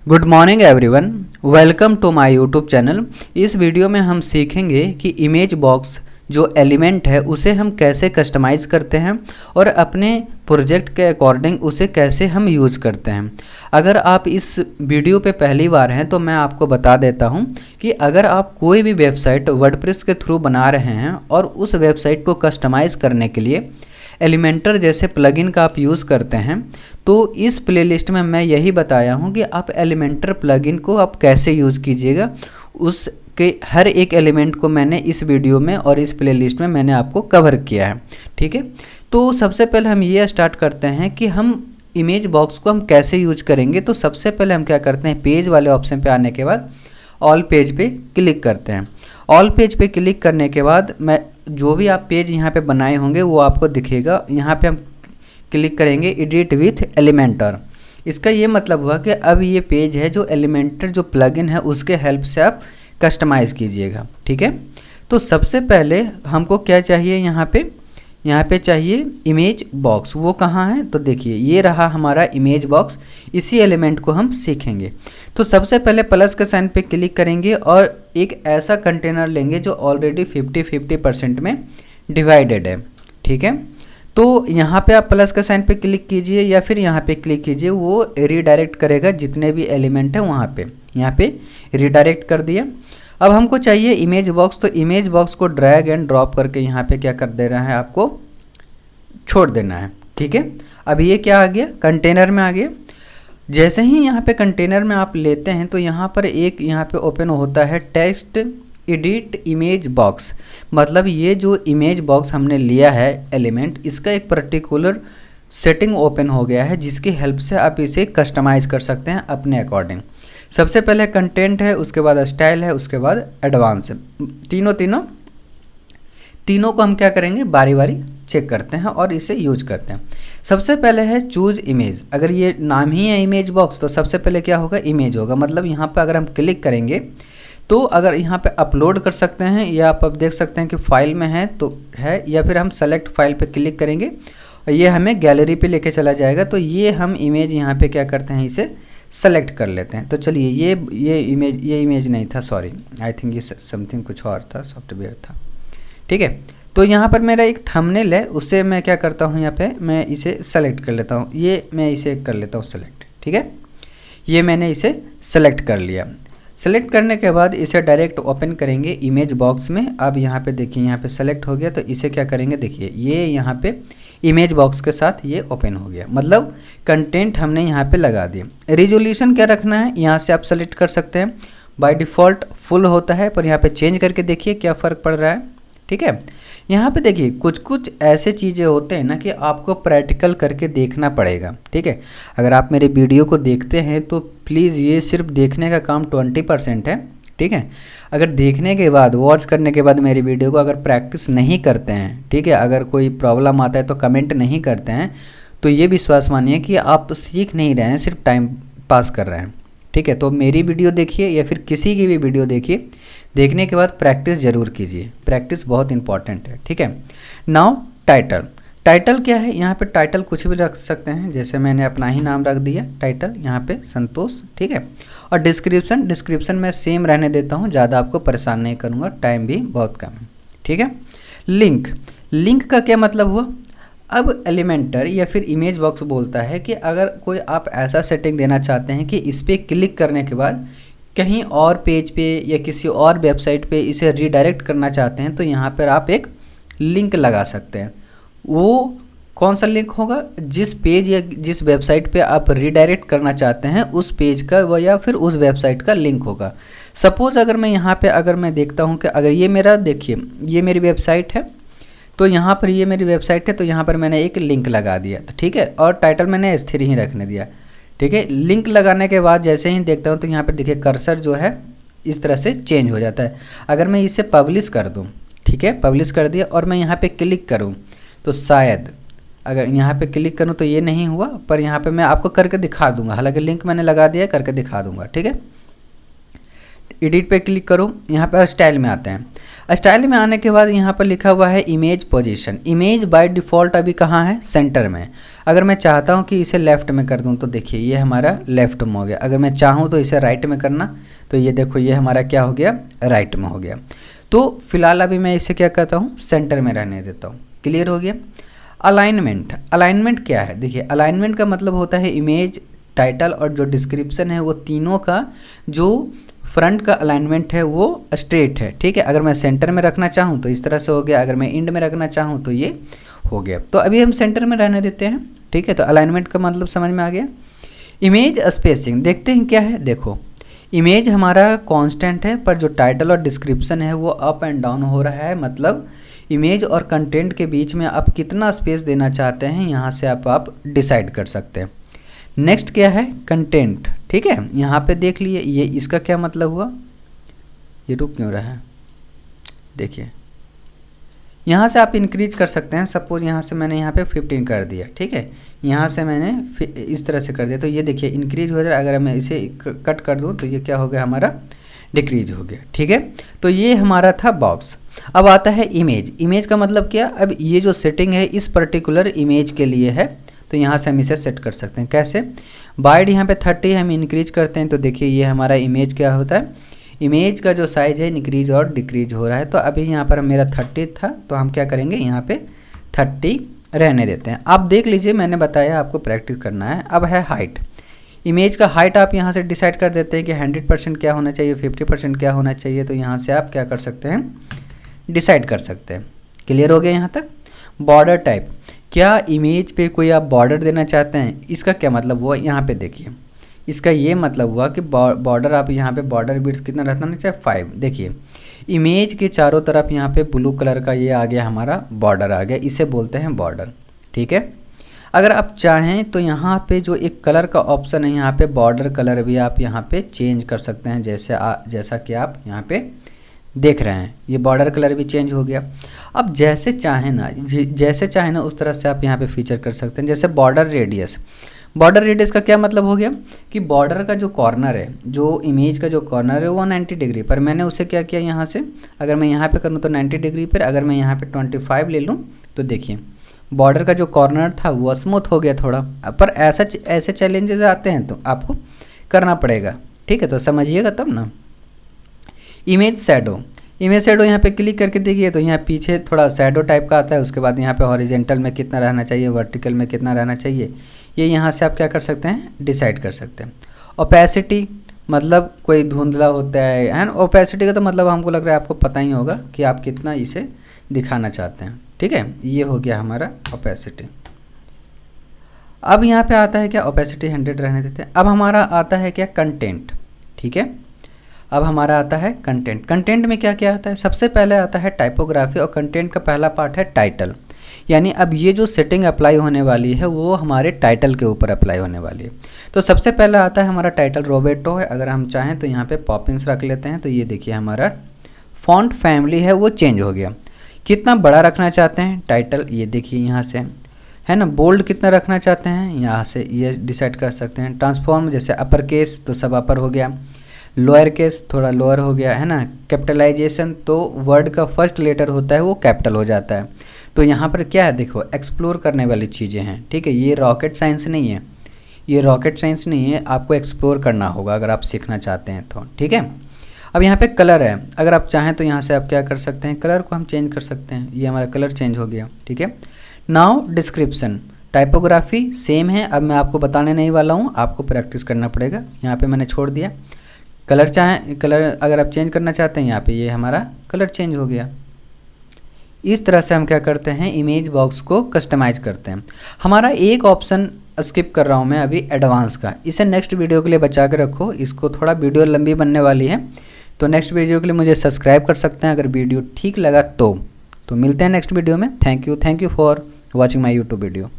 Good morning everyone, welcome to my YouTube channel. इस video में हम सीखेंगे कि इमेज बॉक्स जो एलिमेंट है उसे हम कैसे कस्टमाइज़ करते हैं और अपने प्रोजेक्ट के अकॉर्डिंग उसे कैसे हम यूज़ करते हैं। अगर आप इस वीडियो पे पहली बार हैं तो मैं आपको बता देता हूं कि अगर आप कोई भी वेबसाइट वर्डप्रेस के थ्रू बना रहे हैं और उस वेबसाइट को कस्टमाइज़ करने के लिए एलिमेंटर जैसे प्लगइन का आप यूज़ करते हैं, तो इस प्लेलिस्ट में मैं यही बताया हूं कि आप एलिमेंटर प्लगइन को आप कैसे यूज़ कीजिएगा। उसके हर एक एलिमेंट को मैंने इस वीडियो में और इस प्लेलिस्ट में मैंने आपको कवर किया है। ठीक है, तो सबसे पहले हम ये स्टार्ट करते हैं कि हम इमेज बॉक्स को हम कैसे यूज करेंगे। तो सबसे पहले हम क्या करते हैं, पेज वाले ऑप्शन पे आने के बाद ऑल पेज पे क्लिक करते हैं। ऑल पेज पे क्लिक करने के बाद मैं जो भी आप पेज यहाँ पे बनाए होंगे वो आपको दिखेगा। यहाँ पे हम क्लिक करेंगे एडिट विथ एलिमेंटर। इसका ये मतलब हुआ कि अब ये पेज है जो एलिमेंटर जो प्लगइन है उसके हेल्प से आप कस्टमाइज़ कीजिएगा। ठीक है, तो सबसे पहले हमको क्या चाहिए, यहाँ पे चाहिए इमेज बॉक्स। वो कहाँ है, तो देखिए ये रहा हमारा इमेज बॉक्स। इसी एलिमेंट को हम सीखेंगे। तो सबसे पहले प्लस के साइन पे क्लिक करेंगे और एक ऐसा कंटेनर लेंगे जो ऑलरेडी 50-50% में डिवाइडेड है। ठीक है, तो यहाँ पे आप प्लस के साइन पे क्लिक कीजिए या फिर यहाँ पे क्लिक कीजिए, वो रीडायरेक्ट करेगा जितने भी एलिमेंट है वहाँ पे। यहाँ पे रीडायरेक्ट कर दिया। अब हमको चाहिए इमेज बॉक्स, तो इमेज बॉक्स को ड्रैग एंड ड्रॉप करके यहाँ पे क्या कर देना है, आपको छोड़ देना है। ठीक है, अब ये क्या आ गया, कंटेनर में आ गया। जैसे ही यहाँ पे कंटेनर में आप लेते हैं तो यहाँ पर एक यहाँ पे ओपन होता है टेक्स्ट एडिट इमेज बॉक्स। मतलब ये जो इमेज बॉक्स हमने लिया है एलिमेंट, इसका एक पर्टिकुलर सेटिंग ओपन हो गया है जिसकी हेल्प से आप इसे कस्टमाइज़ कर सकते हैं अपने अकॉर्डिंग। सबसे पहले कंटेंट है, उसके बाद स्टाइल है, उसके बाद एडवांस है। तीनों को हम क्या करेंगे, बारी बारी चेक करते हैं और इसे यूज करते हैं। सबसे पहले है चूज इमेज। अगर ये नाम ही है इमेज बॉक्स तो सबसे पहले क्या होगा, इमेज होगा। मतलब यहाँ पे अगर हम क्लिक करेंगे तो अगर यहाँ पे अपलोड कर सकते हैं या आप अब देख सकते हैं कि फाइल में है तो है, या फिर हम सेलेक्ट फाइल पे क्लिक करेंगे और ये हमें गैलरी पे लेके चला जाएगा। तो ये हम इमेज यहाँ पे क्या करते हैं, इसे सेलेक्ट कर लेते हैं। तो चलिए ये इमेज नहीं था, सॉरी, आई थिंक ये समथिंग कुछ और था, सॉफ्टवेयर था। ठीक है, तो यहाँ पर मेरा एक थंबनेल है, उससे मैं क्या करता हूँ, यहाँ पे मैं इसे सेलेक्ट कर लेता हूँ। ये मैं इसे कर लेता हूँ सेलेक्ट। ठीक है, ये मैंने इसे सेलेक्ट कर लिया। सेलेक्ट करने के बाद इसे डायरेक्ट ओपन करेंगे इमेज बॉक्स में। अब यहाँ पे देखिए यहाँ पे सेलेक्ट हो गया, तो इसे क्या करेंगे, देखिए ये यहाँ पे इमेज बॉक्स के साथ ये ओपन हो गया। मतलब कंटेंट हमने यहाँ पे लगा दिया। रिजोल्यूशन क्या रखना है, यहाँ से आप सेलेक्ट कर सकते हैं। बाय डिफ़ॉल्ट फुल होता है, पर यहाँ पे चेंज करके देखिए क्या फ़र्क पड़ रहा है। ठीक है, यहाँ पे देखिए कुछ कुछ ऐसे चीज़ें होते हैं ना कि आपको प्रैक्टिकल करके देखना पड़ेगा। ठीक है, अगर आप मेरे वीडियो को देखते हैं तो प्लीज़ ये सिर्फ देखने का काम 20% है। ठीक है, अगर देखने के बाद, वॉच करने के बाद मेरी वीडियो को अगर प्रैक्टिस नहीं करते हैं, ठीक है, अगर कोई प्रॉब्लम आता है तो कमेंट नहीं करते हैं, तो ये विश्वास मानिए कि आप सीख नहीं रहे हैं, सिर्फ टाइम पास कर रहे हैं। ठीक है, तो मेरी वीडियो देखिए या फिर किसी की भी वीडियो देखिए, देखने के बाद प्रैक्टिस ज़रूर कीजिए। प्रैक्टिस बहुत इंपॉर्टेंट है। ठीक है, नाउ टाइटल क्या है, यहाँ पे टाइटल कुछ भी रख सकते हैं, जैसे मैंने अपना ही नाम रख दिया टाइटल, यहाँ पे संतोष। ठीक है, और डिस्क्रिप्शन मैं सेम रहने देता हूँ, ज़्यादा आपको परेशान नहीं करूँगा, टाइम भी बहुत कम है। ठीक है, लिंक का क्या मतलब हुआ, अब एलिमेंटर या फिर इमेज बॉक्स बोलता है कि अगर कोई आप ऐसा सेटिंग देना चाहते हैं कि इस पर क्लिक करने के बाद कहीं और पेज पे या किसी और वेबसाइट पे इसे रीडायरेक्ट करना चाहते हैं, तो यहाँ पर आप एक लिंक लगा सकते हैं। वो कौन सा लिंक होगा, जिस पेज या जिस वेबसाइट पे आप रीडायरेक्ट करना चाहते हैं उस पेज का वो या फिर उस वेबसाइट का लिंक होगा। सपोज़ अगर मैं यहाँ पे अगर मैं देखता हूँ कि अगर ये मेरा, देखिए ये मेरी वेबसाइट है, तो यहाँ पर ये मेरी वेबसाइट है, तो यहाँ पर मैंने एक लिंक लगा दिया। तो ठीक है, और टाइटल मैंने स्थिर ही रखने दिया। ठीक है, लिंक लगाने के बाद जैसे ही देखता हूँ तो यहाँ पर देखिए कर्सर जो है इस तरह से चेंज हो जाता है। अगर मैं इसे पब्लिश कर दूँ, ठीक है, पब्लिश कर दिया और मैं यहाँ पे क्लिक करूँ तो शायद अगर यहाँ पे क्लिक करूँ तो ये नहीं हुआ, पर यहाँ पे मैं आपको करके दिखा दूंगा। हालांकि लिंक मैंने लगा दिया, करके दिखा दूंगा। ठीक है, एडिट पे क्लिक करो, यहाँ पर स्टाइल में आते हैं। स्टाइल में आने के बाद यहाँ पर लिखा हुआ है image position. Image by default अभी कहाँ है, सेंटर में। अगर मैं चाहता हूँ कि इसे लेफ़्ट में कर दूँ तो देखिए ये हमारा लेफ़्ट में हो गया। अगर मैं चाहूँ तो इसे राइट में करना तो ये देखो ये हमारा क्या हो गया, राइट में हो गया। तो फिलहाल अभी मैं इसे क्या करता हूँ, सेंटर में रहने देता हूँ। क्लियर हो गया। अलाइनमेंट, अलाइनमेंट क्या है, देखिए अलाइनमेंट का मतलब होता है इमेज, टाइटल और जो डिस्क्रिप्शन है वो तीनों का जो फ्रंट का अलाइनमेंट है वो स्ट्रेट है। ठीक है, अगर मैं सेंटर में रखना चाहूँ तो इस तरह से हो गया, अगर मैं एंड में रखना चाहूँ तो ये हो गया। तो अभी हम सेंटर में रहने देते हैं। ठीक है, तो अलाइनमेंट का मतलब समझ में आ गया। इमेज स्पेसिंग देखते हैं क्या है। देखो इमेज हमारा कांस्टेंट है, पर जो टाइटल और डिस्क्रिप्शन है वो अप एंड डाउन हो रहा है। मतलब इमेज और कंटेंट के बीच में आप कितना स्पेस देना चाहते हैं यहाँ से आप डिसाइड कर सकते हैं। नेक्स्ट क्या है, कंटेंट। ठीक है, यहाँ पे देख लिए ये इसका क्या मतलब हुआ, ये रुक क्यों रहा है, देखिए यहाँ से आप इंक्रीज कर सकते हैं। सपोज यहाँ से मैंने यहाँ पे 15 कर दिया। ठीक है, यहाँ से मैंने इस तरह से कर दिया तो ये देखिए इंक्रीज हो जाए। अगर मैं इसे कट कर दूँ तो ये क्या हो गया, हमारा डिक्रीज हो गया। ठीक है, तो ये हमारा था बॉक्स। अब आता है इमेज। इमेज का मतलब क्या, अब ये जो सेटिंग है इस पर्टिकुलर इमेज के लिए है, तो यहाँ से हम इसे सेट कर सकते हैं। कैसे, बाइड यहाँ पे 30 हम इंक्रीज करते हैं तो देखिए ये हमारा इमेज क्या होता है, इमेज का जो साइज है इंक्रीज और डिक्रीज हो रहा है। तो अभी यहाँ पर मेरा 30 था तो हम क्या करेंगे, यहाँ पे 30 रहने देते हैं। आप देख लीजिए, मैंने बताया आपको प्रैक्टिस करना है। अब है हाइट। इमेज का हाइट आप यहाँ से डिसाइड कर देते हैं कि 100% क्या होना चाहिए, 50% क्या होना चाहिए। तो यहाँ से आप क्या कर सकते हैं, डिसाइड कर सकते हैं। क्लियर हो गया यहाँ तक। बॉर्डर टाइप, क्या इमेज पे कोई आप बॉर्डर देना चाहते हैं, इसका क्या मतलब हुआ, यहाँ पे देखिए इसका ये मतलब हुआ कि बॉर्डर आप यहाँ पे बॉर्डर विड्थ कितना रहना चाहिए, 5। देखिए इमेज के चारों तरफ यहाँ पे ब्लू कलर का ये आ गया, हमारा बॉर्डर आ गया, इसे बोलते हैं बॉर्डर। ठीक है, अगर आप चाहें तो यहाँ पे जो एक कलर का ऑप्शन है, यहाँ पे बॉर्डर कलर भी आप यहाँ पे चेंज कर सकते हैं। जैसा कि आप यहाँ पे देख रहे हैं, ये बॉर्डर कलर भी चेंज हो गया। अब जैसे चाहें ना उस तरह से आप यहाँ पे फीचर कर सकते हैं। जैसे बॉर्डर रेडियस, बॉर्डर रेडियस का क्या मतलब हो गया कि बॉर्डर का जो कॉर्नर है, जो इमेज का जो कॉर्नर है वो 90 डिग्री पर, मैंने उसे क्या किया यहाँ से, अगर मैं यहाँ पे करूँ तो 90 डिग्री पर, अगर मैं यहाँ पे 25 ले लूँ तो देखिए बॉर्डर का जो कॉर्नर था वो स्मूथ हो गया थोड़ा। पर ऐसे चैलेंजेस आते हैं तो आपको करना पड़ेगा। ठीक है, तो समझिएगा तब ना। इमेज शैडो, इमेज शैडो यहाँ पे क्लिक करके देखिए तो यहाँ पीछे थोड़ा शैडो टाइप का आता है। उसके बाद यहाँ पे हॉरिजेंटल में कितना रहना चाहिए, वर्टिकल में कितना रहना चाहिए, ये यहाँ से आप क्या कर सकते हैं, डिसाइड कर सकते हैं। ओपेसिटी मतलब कोई धुंधला होता है ना, ओपेसिटी का तो मतलब हमको लग रहा है आपको पता ही होगा कि आप कितना इसे दिखाना चाहते हैं। ठीक है, ये हो गया हमारा ओपेसिटी। अब यहाँ पे आता है क्या, ओपेसिटी 100 रहने देते हैं। अब हमारा आता है क्या, कंटेंट। ठीक है, अब हमारा आता है कंटेंट। कंटेंट में क्या क्या आता है, सबसे पहले आता है टाइपोग्राफी और कंटेंट का पहला पार्ट है टाइटल। यानी अब ये जो सेटिंग अप्लाई होने वाली है वो हमारे टाइटल के ऊपर अप्लाई होने वाली है। तो सबसे पहला आता है हमारा टाइटल रोबेटो है। अगर हम चाहें तो यहाँ पे पॉपिंस रख लेते हैं। तो ये देखिए हमारा फॉन्ट फैमिली है वो चेंज हो गया। कितना बड़ा रखना चाहते हैं टाइटल, ये देखिए यहाँ से है ना। बोल्ड कितना रखना चाहते हैं, यहाँ से ये डिसाइड कर सकते हैं। ट्रांसफॉर्म जैसे अपर केस तो सब अपर हो गया, लोअर केस थोड़ा लोअर हो गया है ना। कैपिटलाइजेशन तो वर्ड का फर्स्ट लेटर होता है वो कैपिटल हो जाता है। तो यहाँ पर क्या है, देखो एक्सप्लोर करने वाली चीज़ें हैं। ठीक है, ये रॉकेट साइंस नहीं है, ये रॉकेट साइंस नहीं है, आपको एक्सप्लोर करना होगा अगर आप सीखना चाहते हैं तो। ठीक है, अब यहाँ पे कलर है, अगर आप चाहें तो यहाँ से आप क्या कर सकते हैं, कलर को हम चेंज कर सकते हैं। ये हमारा कलर चेंज हो गया। ठीक है, नाउ डिस्क्रिप्शन, टाइपोग्राफी सेम है। अब मैं आपको बताने नहीं वाला हूँ, आपको प्रैक्टिस करना पड़ेगा। यहाँ पे मैंने छोड़ दिया। कलर अगर आप चेंज करना चाहते हैं, यहाँ पे ये हमारा कलर चेंज हो गया। इस तरह से हम क्या करते हैं, इमेज बॉक्स को कस्टमाइज करते हैं। हमारा एक ऑप्शन स्किप कर रहा हूँ मैं अभी, एडवांस का, इसे नेक्स्ट वीडियो के लिए बचा के रखो। इसको थोड़ा वीडियो लंबी बनने वाली है, तो नेक्स्ट वीडियो के लिए मुझे सब्सक्राइब कर सकते हैं अगर वीडियो ठीक लगा तो मिलते हैं नेक्स्ट वीडियो में। Thank you for watching my YouTube video.